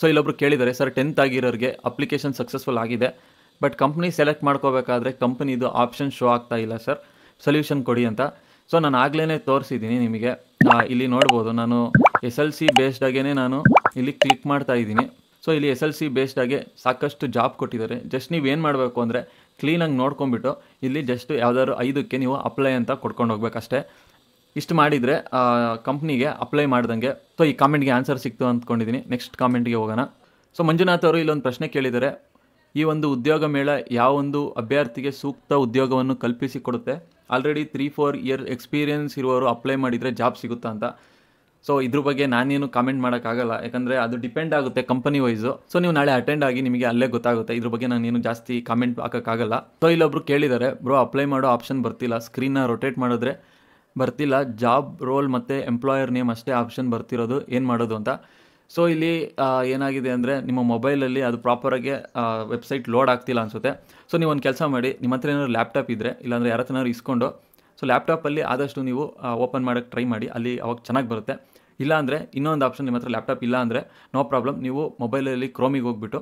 So ಇಲ್ಲೊಬ್ರು ಕೇಳಿದ್ದಾರೆ, sir 10th ಆಗಿರೋರಿಗೆ application successful ಆಗಿದೆ, ಬಟ್ ಕಂಪ್ನಿ ಸೆಲೆಕ್ಟ್ ಮಾಡ್ಕೋಬೇಕಾದ್ರೆ ಕಂಪ್ನಿದು ಆಪ್ಷನ್ ಶೋ ಆಗ್ತಾ ಇಲ್ಲ ಸರ್, ಸೊಲ್ಯೂಷನ್ ಕೊಡಿ ಅಂತ. ಸೊ ನಾನು ಆಗಲೇ ತೋರಿಸಿದ್ದೀನಿ ನಿಮಗೆ. ಇಲ್ಲಿ ನೋಡ್ಬೋದು, ನಾನು SLC ಬೇಸ್ಡಾಗೇ ನಾನು ಇಲ್ಲಿ ಕ್ಲಿಕ್ ಮಾಡ್ತಾ ಇದ್ದೀನಿ. ಸೊ ಇಲ್ಲಿ SLC ಬೇಸ್ಡಾಗೆ ಸಾಕಷ್ಟು ಜಾಬ್ ಕೊಟ್ಟಿದ್ದಾರೆ. ಜಸ್ಟ್ ನೀವು ಏನು ಮಾಡಬೇಕು ಅಂದರೆ ಕ್ಲೀನಾಗಿ ನೋಡ್ಕೊಂಬಿಟ್ಟು ಇಲ್ಲಿ ಜಸ್ಟ್ ಯಾವ್ದಾದ್ರು 5ಕ್ಕೆ ನೀವು ಅಪ್ಲೈ ಅಂತ ಕೊಡ್ಕೊಂಡು ಹೋಗ್ಬೇಕಷ್ಟೇ. ಇಷ್ಟು ಮಾಡಿದರೆ ಕಂಪ್ನಿಗೆ ಅಪ್ಲೈ ಮಾಡ್ದಂಗೆ. ಸೊ ಈ ಕಾಮೆಂಟ್ಗೆ ಆನ್ಸರ್ ಸಿಕ್ತು ಅಂದ್ಕೊಂಡಿದ್ದೀನಿ. ನೆಕ್ಸ್ಟ್ ಕಾಮೆಂಟ್ಗೆ ಹೋಗೋಣ. ಸೊ ಮಂಜುನಾಥ್ ಅವರು ಇಲ್ಲೊಂದು ಪ್ರಶ್ನೆ ಕೇಳಿದ್ದಾರೆ, ಈ ಒಂದು ಉದ್ಯೋಗ ಮೇಳ ಯಾವೊಂದು ಅಭ್ಯರ್ಥಿಗೆ ಸೂಕ್ತ ಉದ್ಯೋಗವನ್ನು ಕಲ್ಪಿಸಿಕೊಡುತ್ತೆ? ಆಲ್ರೆಡಿ 3-4 ಇಯರ್ ಎಕ್ಸ್ಪೀರಿಯನ್ಸ್ ಇರುವವರು ಅಪ್ಲೈ ಮಾಡಿದರೆ ಜಾಬ್ ಸಿಗುತ್ತಾ ಅಂತ. ಸೊ ಇದ್ರ ಬಗ್ಗೆ ನಾನೇನು ಕಾಮೆಂಟ್ ಮಾಡೋಕ್ಕಾಗಲ್ಲ, ಯಾಕಂದರೆ ಅದು ಡಿಪೆಂಡ್ ಆಗುತ್ತೆ ಕಂಪನಿ ವೈಸು. ಸೊ ನೀವು ನಾಳೆ ಅಟೆಂಡ್ ಆಗಿ ನಿಮಗೆ ಅಲ್ಲೇ ಗೊತ್ತಾಗುತ್ತೆ. ಇದ್ರ ಬಗ್ಗೆ ನಾನೇನು ಜಾಸ್ತಿ ಕಾಮೆಂಟ್ ಹಾಕೋಕ್ಕಾಗಲ್ಲ. ಸೊ ಇಲ್ಲೊಬ್ರು ಕೇಳಿದ್ದಾರೆ, ಬ್ರೋ ಅಪ್ಲೈ ಮಾಡೋ ಆಪ್ಷನ್ ಬರ್ತಿಲ್ಲ, ಸ್ಕ್ರೀನ್ನ ರೊಟೇಟ್ ಮಾಡಿದ್ರೆ ಬರ್ತಿಲ್ಲ, ಜಾಬ್ ರೋಲ್ ಮತ್ತು ಎಂಪ್ಲಾಯರ್ ನೇಮ್ ಅಷ್ಟೇ ಆಪ್ಷನ್ ಬರ್ತಿರೋದು, ಏನು ಮಾಡೋದು ಅಂತ. ಸೊ ಇಲ್ಲಿ ಏನಾಗಿದೆ ಅಂದರೆ ನಿಮ್ಮ ಮೊಬೈಲಲ್ಲಿ ಅದು ಪ್ರಾಪರಾಗಿ ವೆಬ್ಸೈಟ್ ಲೋಡ್ ಆಗ್ತಿಲ್ಲ ಅನಿಸುತ್ತೆ. ಸೊ ನೀವು ಒಂದು ಕೆಲಸ ಮಾಡಿ, ನಿಮ್ಮ ಹತ್ರ ಏನಾದ್ರು ಲ್ಯಾಪ್ಟಾಪ್ ಇದ್ದರೆ, ಇಲ್ಲಾಂದರೆ ಯಾರ ಹತ್ರನಾದ್ರು ಇಸ್ಕೊಂಡು ಸೊ ಲ್ಯಾಪ್ಟಾಪಲ್ಲಿ ಆದಷ್ಟು ನೀವು ಓಪನ್ ಮಾಡೋಕ್ಕೆ ಟ್ರೈ ಮಾಡಿ, ಅಲ್ಲಿ ಅವಾಗ ಚೆನ್ನಾಗಿ ಬರುತ್ತೆ. ಇಲ್ಲಾಂದರೆ ಇನ್ನೊಂದು ಆಪ್ಷನ್, ನಿಮ್ಮ ಹತ್ರ ಲ್ಯಾಪ್ಟಾಪ್ ಇಲ್ಲ ಅಂದರೆ ನೋ ಪ್ರಾಬ್ಲಮ್, ನೀವು ಮೊಬೈಲಲ್ಲಿ ಕ್ರೋಮಿಗೆ ಹೋಗ್ಬಿಟ್ಟು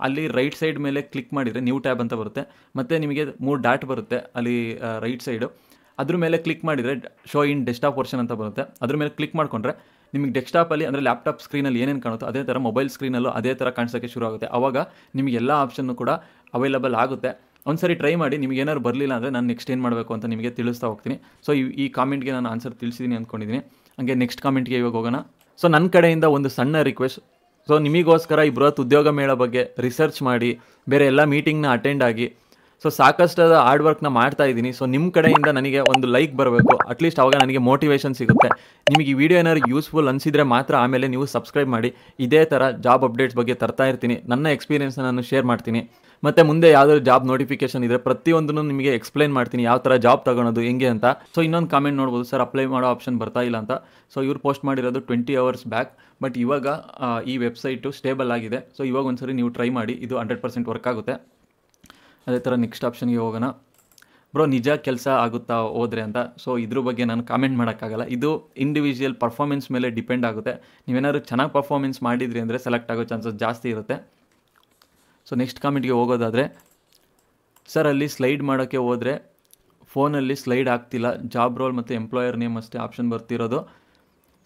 ಅಲ್ಲಿ ರೈಟ್ ಸೈಡ್ ಮೇಲೆ ಕ್ಲಿಕ್ ಮಾಡಿದರೆ ನ್ಯೂ ಟ್ಯಾಬ್ ಅಂತ ಬರುತ್ತೆ. ಮತ್ತು ನಿಮಗೆ 3 ಡಾಟ್ ಬರುತ್ತೆ ಅಲ್ಲಿ ರೈಟ್ ಸೈಡು. ಅದ್ರ ಮೇಲೆ ಕ್ಲಿಕ್ ಮಾಡಿದರೆ ಶೋ ಇನ್ ಡೆಸ್ಕ್ಟಾಪ್ ವರ್ಷನ್ ಅಂತ ಬರುತ್ತೆ. ಅದ್ರ ಮೇಲೆ ಕ್ಲಿಕ್ ಮಾಡಿಕೊಂಡ್ರೆ ನಿಮಗೆ ಡೆಸ್ಕ್ಟಾಪಲ್ಲಿ ಅಂದರೆ ಲ್ಯಾಪ್ಟಾಪ್ ಸ್ಕ್ರೀನಲ್ಲಿ ಏನೇನು ಕಾಣುತ್ತೋ ಅದೇ ಥರ ಮೊಬೈಲ್ ಸ್ಕ್ರೀನಲ್ಲೂ ಅದೇ ಥರ ಕಾಣಿಸೋಕ್ಕೆ ಶುರು ಆಗುತ್ತೆ. ಆವಾಗ ನಿಮಗೆ ಎಲ್ಲ ಆಪ್ಷನ್ನು ಕೂಡ ಅವೈಲಬಲ್ ಆಗುತ್ತೆ. ಒಂದು ಸರಿ ಟ್ರೈ ಮಾಡಿ, ನಿಮಗೆ ಏನಾದ್ರು ಬರಲಿಲ್ಲ ಅಂದರೆ ನಾನು ನೆಕ್ಸ್ಟ್ ಏನು ಮಾಡಬೇಕು ಅಂತ ನಿಮಗೆ ತಿಳಿಸ್ತಾ ಹೋಗ್ತೀನಿ. ಸೊ ಈ ಕಾಮೆಂಟ್ಗೆ ನಾನು ಆನ್ಸರ್ ತಿಳಿಸಿದ್ದೀನಿ ಅಂದ್ಕೊಂಡಿದ್ದೀನಿ. ಹಾಗೆ ನೆಕ್ಸ್ಟ್ ಕಾಮೆಂಟ್ಗೆ ಇವಾಗ ಹೋಗೋಣ. ಸೊ ನನ್ನ ಕಡೆಯಿಂದ ಒಂದು ಸಣ್ಣ ರಿಕ್ವೆಸ್ಟ್. ಸೊ ನಿಮಗೋಸ್ಕರ ಈ ಬೃಹತ್ ಉದ್ಯೋಗ ಮೇಳ ಬಗ್ಗೆ ರಿಸರ್ಚ್ ಮಾಡಿ ಬೇರೆ ಎಲ್ಲ ಮೀಟಿಂಗ್ನ ಅಟೆಂಡ್ ಆಗಿ ಸೊ ಸಾಕಷ್ಟು ಹಾರ್ಡ್ ವರ್ಕ್ನ ಮಾಡ್ತಾ ಇದ್ದೀನಿ. ಸೊ ನಿಮ್ಮ ಕಡೆಯಿಂದ ನನಗೆ ಒಂದು ಲೈಕ್ ಬರಬೇಕು, ಅಟ್ಲೀಸ್ಟ್ ಆವಾಗ ನನಗೆ ಮೋಟಿವೇಶನ್ ಸಿಗುತ್ತೆ. ನಿಮಗೆ ಈ ವಿಡಿಯೋ ಏನಾದ್ರು ಯೂಸ್ಫುಲ್ ಅನಿಸಿದರೆ ಮಾತ್ರ ಆಮೇಲೆ ನೀವು ಸಬ್ಸ್ಕ್ರೈಬ್ ಮಾಡಿ. ಇದೇ ಥರ ಜಾಬ್ ಅಪ್ಡೇಟ್ಸ್ ಬಗ್ಗೆ ತರ್ತಾ ಇರ್ತೀನಿ, ನನ್ನ ಎಕ್ಸ್ಪೀರಿಯನ್ಸ್ನ ನಾನು ಶೇರ್ ಮಾಡ್ತೀನಿ. ಮತ್ತು ಮುಂದೆ ಯಾವುದಾದ್ರು ಜಾಬ್ ನೋಟಿಫಿಕೇಶನ್ ಇದ್ದರೆ ಪ್ರತಿಯೊಂದನ್ನು ನಿಮಗೆ ಎಕ್ಸ್ಪ್ಲೈನ್ ಮಾಡ್ತೀನಿ, ಯಾವ ಥರ ಜಾಬ್ ತೊಗೊಳೋದು ಹೆಂಗೆ ಅಂತ. ಸೊ ಇನ್ನೊಂದು ಕಾಮೆಂಟ್ ನೋಡ್ಬೋದು, ಸರ್ ಅಪ್ಲೈ ಮಾಡೋ ಆಪ್ಷನ್ ಬರ್ತಾ ಇಲ್ಲ ಅಂತ. ಸೊ ಇವ್ರು ಪೋಸ್ಟ್ ಮಾಡಿರೋದು 20 hours ಬ್ಯಾಕ್, ಬಟ್ ಇವಾಗ ಈ ವೆಬ್ಸೈಟು ಸ್ಟೇಬಲ್ ಆಗಿದೆ. ಸೊ ಇವಾಗ ಒಂದ್ಸರಿ ನೀವು ಟ್ರೈ ಮಾಡಿ, ಇದು 100% ವರ್ಕ್ ಆಗುತ್ತೆ. ಅದೇ ಥರ ನೆಕ್ಸ್ಟ್ ಆಪ್ಷನ್ಗೆ ಹೋಗೋಣ. ಬ್ರೋ ನಿಜ ಕೆಲಸ ಆಗುತ್ತಾ ಹೋದರೆ ಅಂತ. ಸೊ ಇದ್ರ ಬಗ್ಗೆ ನಾನು ಕಾಮೆಂಟ್ ಮಾಡೋಕ್ಕಾಗಲ್ಲ, ಇದು ಇಂಡಿವಿಜುವಲ್ ಪರ್ಫಾರ್ಮೆನ್ಸ್ ಮೇಲೆ ಡಿಪೆಂಡ್ ಆಗುತ್ತೆ. ನೀವೇನಾದ್ರು ಚೆನ್ನಾಗಿ ಪರ್ಫಾರ್ಮೆನ್ಸ್ ಮಾಡಿದ್ರಿ ಅಂದರೆ ಸೆಲೆಕ್ಟ್ ಆಗೋ ಚಾನ್ಸಸ್ ಜಾಸ್ತಿ ಇರುತ್ತೆ. ಸೊ ನೆಕ್ಸ್ಟ್ ಕಾಮೆಂಟ್ಗೆ ಹೋಗೋದಾದರೆ, ಸರ್ ಅಲ್ಲಿ ಸ್ಲೈಡ್ ಮಾಡೋಕ್ಕೆ ಹೋದರೆ ಫೋನಲ್ಲಿ ಸ್ಲೈಡ್ ಆಗ್ತಿಲ್ಲ, ಜಾಬ್ ರೋಲ್ ಮತ್ತು ಎಂಪ್ಲಾಯರ್ ನೇಮ್ ಅಷ್ಟೇ ಆಪ್ಷನ್ ಬರ್ತಿರೋದು,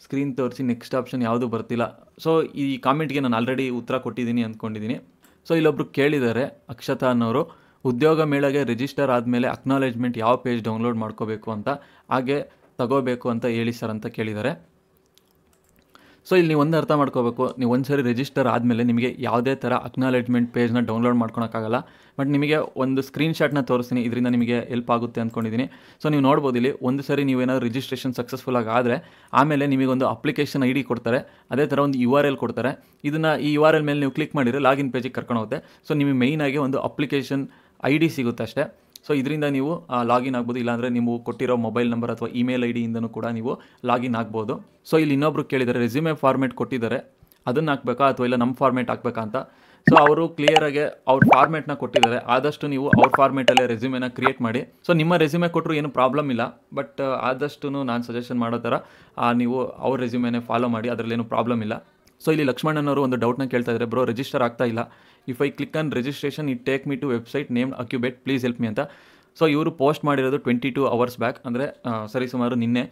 ಸ್ಕ್ರೀನ್ ತೋರಿಸಿ ನೆಕ್ಸ್ಟ್ ಆಪ್ಷನ್ ಯಾವುದೂ ಬರ್ತಿಲ್ಲ. ಸೊ ಈ ಕಾಮೆಂಟ್ಗೆ ನಾನು ಆಲ್ರೆಡಿ ಉತ್ತರ ಕೊಟ್ಟಿದ್ದೀನಿ ಅಂದ್ಕೊಂಡಿದ್ದೀನಿ. ಸೊ ಇಲ್ಲೊಬ್ರು ಕೇಳಿದ್ದಾರೆ, ಅಕ್ಷತಾ ಅನ್ನೋರು, ಉದ್ಯೋಗ ಮೇಳಗೆ ರಿಜಿಸ್ಟರ್ ಆದಮೇಲೆ ಅಕ್ನಾಲೇಜ್ಮೆಂಟ್ ಯಾವ ಪೇಜ್ ಡೌನ್ಲೋಡ್ ಮಾಡ್ಕೋಬೇಕು ಅಂತ, ಹಾಗೆ ತಗೋಬೇಕು ಅಂತ ಹೇಳಿ ಸರ್ ಅಂತ ಕೇಳಿದ್ದಾರೆ. ಸೊ ಇಲ್ಲಿ ನೀವು ಒಂದು ಅರ್ಥ ಮಾಡ್ಕೋಬೇಕು, ನೀವು ಒಂದು ಸರಿ ರಿಜಿಸ್ಟರ್ ಆದಮೇಲೆ ನಿಮಗೆ ಯಾವುದೇ ಥರ ಅಕ್ನಾಲೇಜ್ಮೆಂಟ್ ಪೇಜ್ನ ಡೌನ್ಲೋಡ್ ಮಾಡ್ಕೊಳಕ್ಕಾಗಲ್ಲ. ಬಟ್ ನಿಮಗೆ ಒಂದು ಸ್ಕ್ರೀನ್ಶಾಟ್ನ ತೋರಿಸ್ತೀನಿ, ಇದರಿಂದ ನಿಮಗೆ ಹೆಲ್ಪ್ ಆಗುತ್ತೆ ಅಂದ್ಕೊಂಡಿದ್ದೀನಿ. ಸೊ ನೀವು ನೋಡ್ಬೋದು, ಇಲ್ಲಿ ಒಂದು ಸರಿ ನೀವೇನಾದ್ರು ರಿಜಿಸ್ಟ್ರೇಷನ್ ಸಕ್ಸಸ್ಫುಲ್ಲಾಗಿ ಆದರೆ ಆಮೇಲೆ ನಿಮಗೊಂದು ಅಪ್ಲಿಕೇಶನ್ ID ಕೊಡ್ತಾರೆ, ಅದೇ ಥರ ಒಂದು URL ಕೊಡ್ತಾರೆ. ಇದನ್ನು ಈ URL ಮೇಲೆ ನೀವು ಕ್ಲಿಕ್ ಮಾಡಿದರೆ ಲಾಗಿನ್ ಪೇಜಿಗೆ ಕರ್ಕೊಂಡು ಹೋಗುತ್ತೆ. ಸೊ ನಿಮಗೆ ಮೇಯ್ನಾಗಿ ಒಂದು ಅಪ್ಲಿಕೇಶನ್ ID ಸಿಗುತ್ತೆ ಅಷ್ಟೇ. ಸೊ ಇದರಿಂದ ನೀವು ಲಾಗಿನ್ ಆಗ್ಬೋದು, ಇಲ್ಲಾಂದರೆ ನೀವು ಕೊಟ್ಟಿರೋ ಮೊಬೈಲ್ ನಂಬರ್ ಅಥವಾ ಇಮೇಲ್ ID ಇಂದನೂ ಕೂಡ ನೀವು ಲಾಗಿನ್ ಆಗ್ಬೋದು. ಸೊ ಇಲ್ಲಿ ಇನ್ನೊಬ್ರು ಕೇಳಿದ್ದಾರೆ, ರೆಸ್ಯೂಮೆ ಫಾರ್ಮೇಟ್ ಕೊಟ್ಟಿದ್ದಾರೆ, ಅದನ್ನು ಹಾಕಬೇಕಾ ಅಥವಾ ಇಲ್ಲ ನಮ್ಮ ಫಾರ್ಮೇಟ್ ಹಾಕಬೇಕಾ ಅಂತ. ಸೊ ಅವರು ಕ್ಲಿಯರಾಗಿ ಅವ್ರ ಫಾರ್ಮೇಟ್ನ ಕೊಟ್ಟಿದ್ದಾರೆ, ಆದಷ್ಟು ನೀವು ಅವ್ರ ಫಾರ್ಮೇಟಲ್ಲೇ ರೆಸ್ಯೂಮೆನ ಕ್ರಿಯೇಟ್ ಮಾಡಿ. ಸೊ ನಿಮ್ಮ ರೆಸ್ಯೂಮೆ ಕೊಟ್ಟರು ಏನು ಪ್ರಾಬ್ಲಮ್ ಇಲ್ಲ, ಬಟ್ ಆದಷ್ಟು ನಾನು ಸಜೆಷನ್ ಮಾಡೋ ಥರ ನೀವು ಅವ್ರ ರೆಸ್ಯೂಮೆನೇ ಫಾಲೋ ಮಾಡಿ, ಅದರಲ್ಲೇನು ಪ್ರಾಬ್ಲಮ್ ಇಲ್ಲ. ಸೊ ಇಲ್ಲಿ ಲಕ್ಷ್ಮಣನವರು ಒಂದು ಡೌಟ್ನ ಕೇಳ್ತಾ ಇದ್ದಾರೆ, ಬ್ರೋ ರಿಜಿಸ್ಟರ್ ಆಗ್ತಾ ಇಲ್ಲ, if I click on registration it take me to website named Acubate, please help me ಅಂತ. ಸೊ ಇವರು ಪೋಸ್ಟ್ ಮಾಡಿರೋದು 22 hours ಬ್ಯಾಕ್, ಅಂದರೆ ಸರಿಸುಮಾರು ನಿನ್ನೆ.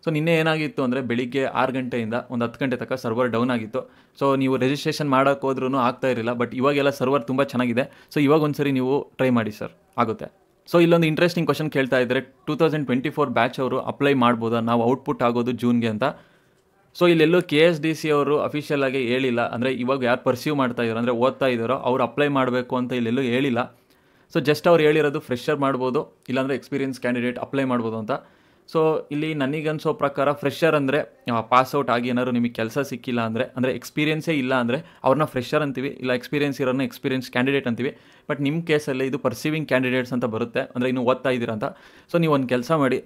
ಸೊ ನಿನ್ನೆ ಏನಾಗಿತ್ತು ಅಂದರೆ ಬೆಳಿಗ್ಗೆ 6 ಗಂಟೆಯಿಂದ ಒಂದು 10 ಗಂಟೆ ತನಕ ಸರ್ವರ್ ಡೌನ್ ಆಗಿತ್ತು. ಸೊ ನೀವು ರಿಜಿಸ್ಟ್ರೇಷನ್ ಮಾಡೋಕೆ ಹೋದ್ರೂ ಆಗ್ತಾ ಇರಲಿಲ್ಲ, ಬಟ್ ಇವಾಗೆಲ್ಲ ಸರ್ವರ್ ತುಂಬ ಚೆನ್ನಾಗಿದೆ. ಸೊ ಇವಾಗ ಒಂದ್ಸರಿ ನೀವು ಟ್ರೈ ಮಾಡಿ ಸರ್, ಆಗುತ್ತೆ. ಸೊ ಇಲ್ಲೊಂದು ಇಂಟ್ರೆಸ್ಟಿಂಗ್ ಕ್ವಶನ್ ಕೇಳ್ತಾ ಇದ್ದಾರೆ, 2024 ಬ್ಯಾಚ್ ಅವರು ಅಪ್ಲೈ ಮಾಡ್ಬೋದಾ, ನಾವು ಔಟ್ಪುಟ್ ಆಗೋದು ಜೂನ್ಗೆ ಅಂತ. ಸೊ ಇಲ್ಲೆಲ್ಲೂ KSDC ಅವರು ಅಫಿಷಿಯಲ್ ಆಗಿ ಹೇಳಿಲ್ಲ, ಅಂದರೆ ಇವಾಗ ಯಾರು ಪರ್ಸ್ಯೂ ಮಾಡ್ತಾ ಇದ್ದಾರೆ ಅಂದರೆ ಓದ್ತಾ ಇದ್ದಾರೋ ಅವ್ರು ಅಪ್ಲೈ ಮಾಡಬೇಕು ಅಂತ ಇಲ್ಲೆಲ್ಲೂ ಹೇಳಿಲ್ಲ. ಸೊ ಜಸ್ಟ್ ಅವ್ರು ಹೇಳಿರೋದು ಫ್ರೆಶರ್ ಮಾಡ್ಬೋದು, ಇಲ್ಲಾಂದರೆ ಎಕ್ಸ್ಪೀರಿಯನ್ಸ್ ಕ್ಯಾಂಡಿಡೇಟ್ ಅಪ್ಲೈ ಮಾಡ್ಬೋದು ಅಂತ. ಸೊ ಇಲ್ಲಿ ನನಗನ್ಸೋ ಪ್ರಕಾರ ಫ್ರೆಶರ್ ಅಂದರೆ ಪಾಸ್ಔಟ್ ಆಗಿ ಏನಾದ್ರು ನಿಮಗೆ ಕೆಲಸ ಸಿಕ್ಕಿಲ್ಲ ಅಂದರೆ ಎಕ್ಸ್ಪೀರಿಯನ್ಸೇ ಇಲ್ಲ ಅಂದರೆ ಅವ್ರನ್ನ ಫ್ರೆಶರ್ ಅಂತೀವಿ, ಇಲ್ಲ ಎಕ್ಸ್ಪೀರಿಯನ್ಸ್ ಇರೋನ್ನ ಎಕ್ಸ್ಪೀರಿಯನ್ಸ್ ಕ್ಯಾಂಡಿಡೇಟ್ ಅಂತೀವಿ. ಬಟ್ ನಿಮ್ಮ ಕೇಸಲ್ಲಿ ಇದು ಪರ್ಸೀವಿಂಗ್ ಕ್ಯಾಂಡಿಡೇಟ್ಸ್ ಅಂತ ಬರುತ್ತೆ, ಅಂದರೆ ಇನ್ನೂ ಓದ್ತಾ ಇದ್ದೀರಾ ಅಂತ. ಸೊ ನೀವು ಒಂದು ಕೆಲಸ ಮಾಡಿ,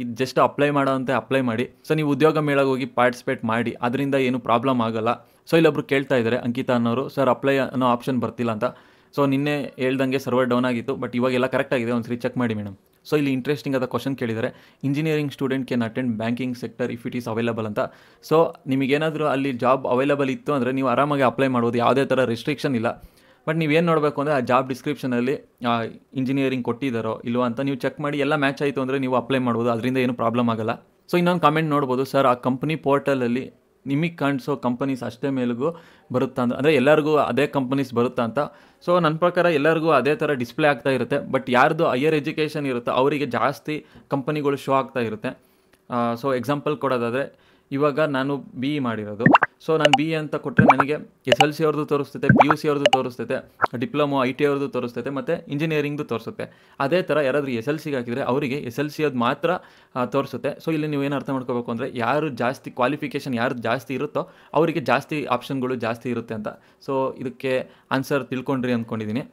ಇದು ಜಸ್ಟ್ ಅಪ್ಲೈ ಮಾಡೋ ಅಂತ ಅಪ್ಲೈ ಮಾಡಿ. ಸೊ ನೀವು ಉದ್ಯೋಗ ಮೇಳಗೆ ಹೋಗಿ ಪಾರ್ಟಿಸಿಪೇಟ್ ಮಾಡಿ, ಅದರಿಂದ ಏನು ಪ್ರಾಬ್ಲಮ್ ಆಗೋಲ್ಲ. ಸೊ ಇಲ್ಲೊಬ್ರು ಕೇಳ್ತಾ ಇದ್ದಾರೆ, ಅಂಕಿತಾ ಅನ್ನೋರು, ಸರ್ ಅಪ್ಲೈ ಅನ್ನೋ ಆಪ್ಷನ್ ಬರ್ತಿಲ್ಲ ಅಂತ. ಸೊ ನಿನ್ನೆ ಹೇಳ್ದಂಗೆ ಸರ್ವರ್ ಡೌನ್ ಆಗಿತ್ತು, ಬಟ್ ಇವಾಗೆಲ್ಲ ಕರೆಕ್ಟ್ ಆಗಿದೆ, ಒಂದ್ಸರಿ ಚೆಕ್ ಮಾಡಿ ಮೇಡಮ್. ಸೊ ಇಲ್ಲಿ ಇಂಟ್ರೆಸ್ಟಿಂಗ್ ಆದ ಕ್ವಶನ್ ಕೇಳಿದ್ದಾರೆ, engineering student can attend banking sector if it is available ಅಂತ. ಸೊ ನಿಮಗೇನಾದರೂ ಅಲ್ಲಿ ಜಾಬ್ ಅವೈಲಬಲ್ ಇತ್ತು ಅಂದರೆ ನೀವು ಆರಾಮಾಗಿ ಅಪ್ಲೈ ಮಾಡ್ಬೋದು, ಯಾವುದೇ ಥರ ರಿಸ್ಟ್ರಿಕ್ಷನ್ ಇಲ್ಲ. ಬಟ್ ನೀವೇನು ನೋಡಬೇಕು ಅಂದರೆ ಆ ಜಾಬ್ ಡಿಸ್ಕ್ರಿಪ್ಷನಲ್ಲಿ ಇಂಜಿನಿಯರಿಂಗ್ ಕೊಟ್ಟಿದ್ದಾರೋ ಇಲ್ವಾ ಅಂತ ನೀವು ಚೆಕ್ ಮಾಡಿ, ಎಲ್ಲ ಮ್ಯಾಚ್ ಆಯಿತು ಅಂದರೆ ನೀವು ಅಪ್ಲೈ ಮಾಡ್ಬೋದು, ಅದರಿಂದ ಏನು ಪ್ರಾಬ್ಲಮ್ ಆಗಲ್ಲ. ಸೊ ಇನ್ನೊಂದು ಕಾಮೆಂಟ್ ನೋಡ್ಬೋದು, ಸರ್ ಆ ಕಂಪ್ನಿ ಪೋರ್ಟಲಲ್ಲಿ ನಿಮಗೆ ಕಾಣಿಸೋ ಕಂಪನೀಸ್ ಅಷ್ಟೇ ಮೇಲೆಗೂ ಬರುತ್ತಾ ಅಂದರೆ ಎಲ್ಲರಿಗೂ ಅದೇ ಕಂಪನೀಸ್ ಬರುತ್ತಾ ಅಂತ. ಸೊ ನನ್ನ ಪ್ರಕಾರ ಎಲ್ಲರಿಗೂ ಅದೇ ಥರ ಡಿಸ್ಪ್ಲೇ ಆಗ್ತಾ ಇರುತ್ತೆ, ಬಟ್ ಯಾರ್ದು ಹೈಯರ್ ಎಜುಕೇಷನ್ ಇರುತ್ತೋ ಅವರಿಗೆ ಜಾಸ್ತಿ ಕಂಪನಿಗಳು ಶೋ ಆಗ್ತಾ ಇರುತ್ತೆ. ಸೊ ಎಕ್ಸಾಂಪಲ್ ಕೊಡೋದಾದರೆ, ಇವಾಗ ನಾನು BE ಮಾಡಿರೋದು. ಸೊ ನಾನು BE ಅಂತ ಕೊಟ್ಟರೆ ನನಗೆ SLC ಅವ್ರದ್ದು ತೋರಿಸ್ತೈತೆ, PUC ಅವ್ರದ್ದು ತೋರಿಸ್ತೈತೆ, ಡಿಪ್ಲೊಮೊ IT ಅವ್ರದ್ದು ತೋರಿಸ್ತೈತೆ, ಮತ್ತು ಇಂಜಿನಿಯರಿಂಗ್ದು ತೋರಿಸುತ್ತೆ. ಅದೇ ಥರ ಯಾರಾದರೂ SLCಗೆ ಹಾಕಿದರೆ ಅವರಿಗೆ SLC ಅದು ಮಾತ್ರ ತೋರಿಸುತ್ತೆ. ಸೊ ಇಲ್ಲಿ ನೀವೇನು ಅರ್ಥ ಮಾಡ್ಕೋಬೇಕು ಅಂದರೆ, ಯಾರು ಜಾಸ್ತಿ ಕ್ವಾಲಿಫಿಕೇಷನ್ ಯಾರು ಜಾಸ್ತಿ ಇರುತ್ತೋ ಅವರಿಗೆ ಜಾಸ್ತಿ ಆಪ್ಷನ್ಗಳು ಜಾಸ್ತಿ ಇರುತ್ತೆ ಅಂತ. ಸೊ ಇದಕ್ಕೆ ಆನ್ಸರ್ ತಿಳ್ಕೊಂಡ್ರಿ ಅಂದ್ಕೊಂಡಿದ್ದೀನಿ.